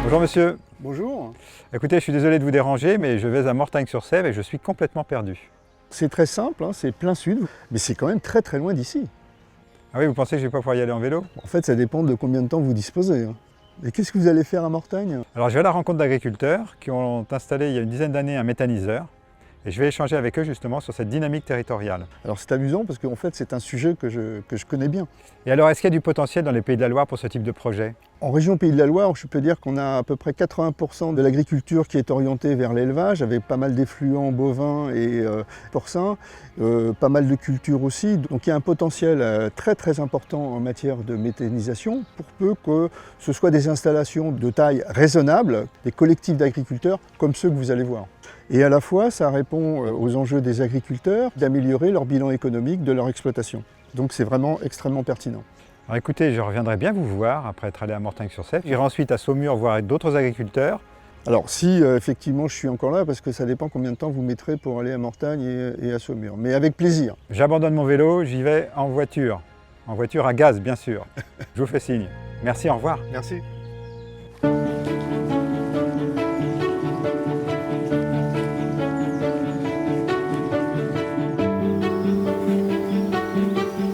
Bonjour monsieur. Bonjour. Écoutez, je suis désolé de vous déranger, mais je vais à Mortagne-sur-Sèvre et je suis complètement perdu. C'est très simple, hein, c'est plein sud, mais c'est quand même très très loin d'ici. Ah oui, vous pensez que je vais pas pouvoir y aller en vélo? En fait, ça dépend de combien de temps vous disposez. Hein. Et qu'est-ce que vous allez faire à Mortagne? Alors je vais à la rencontre d'agriculteurs qui ont installé il y a une dizaine d'années un méthaniseur. Et je vais échanger avec eux justement sur cette dynamique territoriale. Alors c'est amusant parce qu'en fait c'est un sujet que je connais bien. Et alors est-ce qu'il y a du potentiel dans les Pays de la Loire pour ce type de projet? En région Pays de la Loire, je peux dire qu'on a à peu près 80% de l'agriculture qui est orientée vers l'élevage, avec pas mal d'effluents bovins et porcins, pas mal de cultures aussi. Donc il y a un potentiel très très important en matière de méthanisation, pour peu que ce soit des installations de taille raisonnable, des collectifs d'agriculteurs comme ceux que vous allez voir. Et à la fois, ça répond aux enjeux des agriculteurs d'améliorer leur bilan économique de leur exploitation. Donc c'est vraiment extrêmement pertinent. Alors écoutez, je reviendrai bien vous voir après être allé à Mortagne-sur-Sèvre. J'irai ensuite à Saumur voir d'autres agriculteurs. Alors si effectivement je suis encore là, parce que ça dépend combien de temps vous mettrez pour aller à Mortagne et à Saumur, mais avec plaisir. J'abandonne mon vélo, j'y vais en voiture à gaz bien sûr. Je vous fais signe. Merci, au revoir. Merci.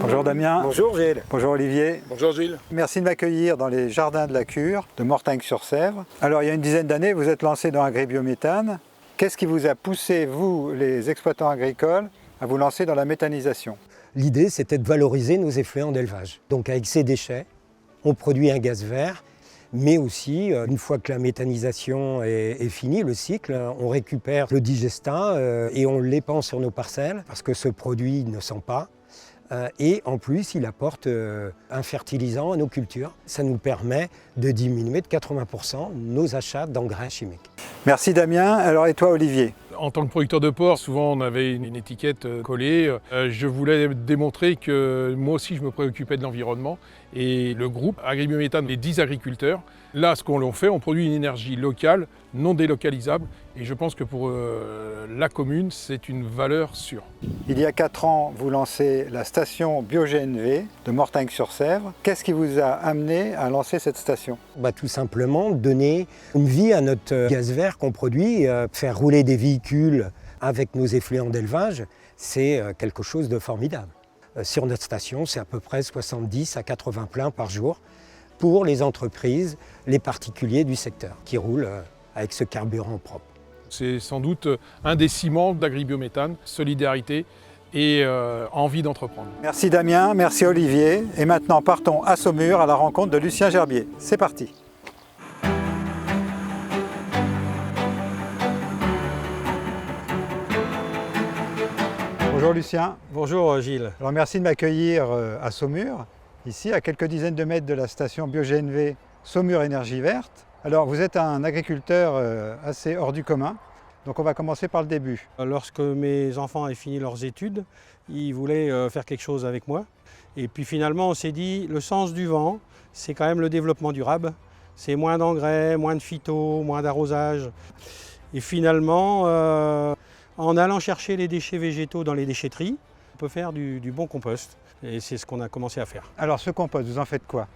Bonjour Damien. Bonjour Gilles. Bonjour Olivier. Bonjour Gilles. Merci de m'accueillir dans les jardins de la Cure de Mortagne-sur-Sèvre. Alors il y a une dizaine d'années, vous êtes lancé dans AgriBiométhane. Qu'est-ce qui vous a poussé, vous, les exploitants agricoles, à vous lancer dans la méthanisation? L'idée, c'était de valoriser nos effluents d'élevage. Donc avec ces déchets, on produit un gaz vert, mais aussi, une fois que la méthanisation est finie, le cycle, on récupère le digestat et on l'épand sur nos parcelles, parce que ce produit ne sent pas. Et en plus, il apporte un fertilisant à nos cultures. Ça nous permet de diminuer de 80% nos achats d'engrais chimiques. Merci Damien. Alors et toi Olivier? En tant que producteur de porc, souvent on avait une étiquette collée. Je voulais démontrer que moi aussi je me préoccupais de l'environnement. Et le groupe AgriBiométhane, les 10 agriculteurs, là ce qu'on fait, on produit une énergie locale, non délocalisable. Et je pense que pour la commune, c'est une valeur sûre. Il y a 4 ans, vous lancez la station BioGNV de Mortagne-sur-Sèvre. Qu'est-ce qui vous a amené à lancer cette station? Tout simplement donner une vie à notre gaz vert qu'on produit, faire rouler des véhicules avec nos effluents d'élevage, c'est quelque chose de formidable. Sur notre station, c'est à peu près 70 à 80 pleins par jour pour les entreprises, les particuliers du secteur qui roulent avec ce carburant propre. C'est sans doute un des ciments d'AgriBiométhane, solidarité et envie d'entreprendre. Merci Damien, merci Olivier. Et maintenant partons à Saumur à la rencontre de Lucien Gerbier. C'est parti. Bonjour Lucien. Bonjour Gilles. Alors merci de m'accueillir à Saumur, ici à quelques dizaines de mètres de la station BioGNV Saumur Énergie Verte. Alors vous êtes un agriculteur assez hors du commun, donc on va commencer par le début. Lorsque mes enfants avaient fini leurs études, ils voulaient faire quelque chose avec moi. Et puis finalement on s'est dit, le sens du vent, c'est quand même le développement durable. C'est moins d'engrais, moins de phyto, moins d'arrosage. Et finalement, en allant chercher les déchets végétaux dans les déchetteries, on peut faire du bon compost. Et c'est ce qu'on a commencé à faire. Alors ce compost, vous en faites quoi?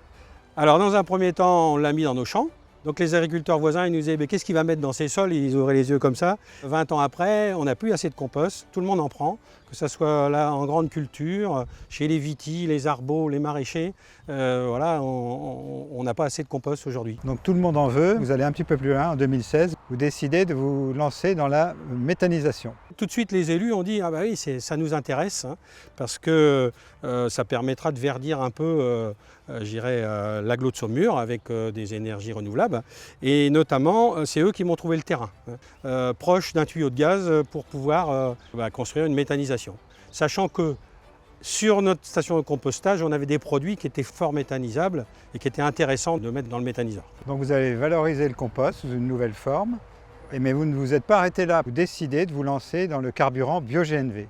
Alors dans un premier temps, on l'a mis dans nos champs. Donc les agriculteurs voisins, ils nous disaient qu'est-ce qu'il va mettre dans ces sols? Ils ouvraient les yeux comme ça. 20 ans après, on n'a plus assez de compost, tout le monde en prend, que ce soit là en grande culture, chez les vitis, les arbos, les maraîchers. Voilà, on n'a pas assez de compost aujourd'hui. Donc tout le monde en veut. Vous allez un petit peu plus loin, en 2016, vous décidez de vous lancer dans la méthanisation. Tout de suite, les élus ont dit ah bah oui, ça nous intéresse, hein, parce que ça permettra de verdir un peu l'agglo de Saumur avec des énergies renouvelables. Et notamment, c'est eux qui m'ont trouvé le terrain, proche d'un tuyau de gaz pour pouvoir construire une méthanisation. Sachant que sur notre station de compostage, on avait des produits qui étaient fort méthanisables et qui étaient intéressants de mettre dans le méthaniseur. Donc vous allez valoriser le compost sous une nouvelle forme, mais vous ne vous êtes pas arrêté là. Vous décidez de vous lancer dans le carburant BioGNV.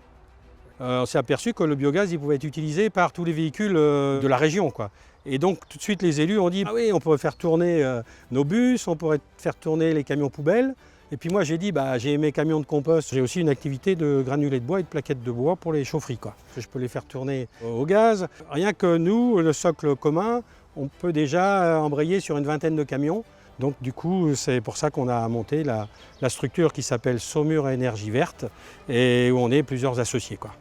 On s'est aperçu que le biogaz il pouvait être utilisé par tous les véhicules de la région, quoi. Et donc tout de suite les élus ont dit ah oui, on pourrait faire tourner nos bus, on pourrait faire tourner les camions poubelles. Et puis moi j'ai dit j'ai mes camions de compost, j'ai aussi une activité de granulés de bois et de plaquettes de bois pour les chaufferies, quoi. Je peux les faire tourner au gaz. Rien que nous, le socle commun, on peut déjà embrayer sur une vingtaine de camions Donc du coup, c'est pour ça qu'on a monté la structure qui s'appelle Saumur Énergie Verte et où on est plusieurs associés, quoi.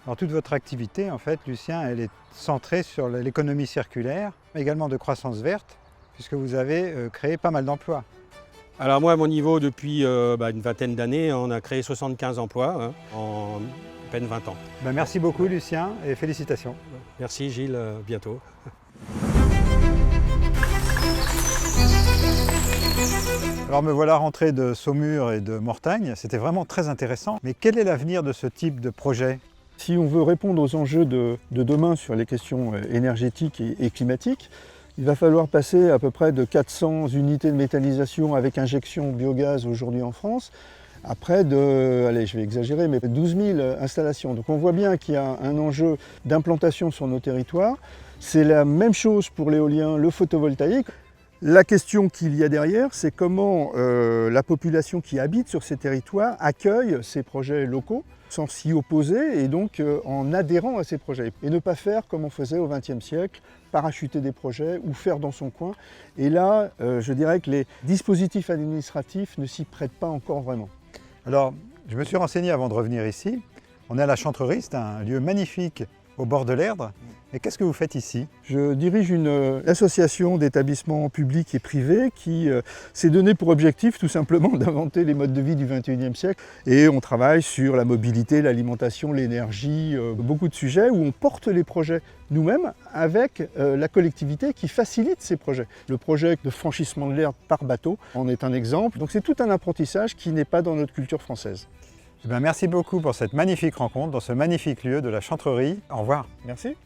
Alors toute votre activité, en fait, Lucien, elle est centrée sur l'économie circulaire, mais également de croissance verte, puisque vous avez créé pas mal d'emplois. Alors moi, à mon niveau, depuis une vingtaine d'années, on a créé 75 emplois en à peine 20 ans. Merci beaucoup, Lucien, et félicitations. Merci Gilles, bientôt. Alors me voilà rentré de Saumur et de Mortagne, c'était vraiment très intéressant. Mais quel est l'avenir de ce type de projet ? Si on veut répondre aux enjeux de demain sur les questions énergétiques et climatiques, il va falloir passer à peu près de 400 unités de méthanisation avec injection biogaz aujourd'hui en France, à près de, allez je vais exagérer, mais 12 000 installations. Donc on voit bien qu'il y a un enjeu d'implantation sur nos territoires. C'est la même chose pour l'éolien, le photovoltaïque. La question qu'il y a derrière, c'est comment la population qui habite sur ces territoires accueille ces projets locaux sans s'y opposer et donc en adhérant à ces projets. Et ne pas faire comme on faisait au XXe siècle, parachuter des projets ou faire dans son coin. Et là, je dirais que les dispositifs administratifs ne s'y prêtent pas encore vraiment. Alors, je me suis renseigné avant de revenir ici. On est à la Chantrerie, c'est un lieu magnifique au bord de l'Erdre. Et qu'est-ce que vous faites ici ? Je dirige une association d'établissements publics et privés qui s'est donné pour objectif tout simplement d'inventer les modes de vie du XXIe siècle. Et on travaille sur la mobilité, l'alimentation, l'énergie, beaucoup de sujets où on porte les projets nous-mêmes avec la collectivité qui facilite ces projets. Le projet de franchissement de l'Erdre par bateau en est un exemple. Donc c'est tout un apprentissage qui n'est pas dans notre culture française. Merci beaucoup pour cette magnifique rencontre dans ce magnifique lieu de la Chantrerie. Au revoir. Merci.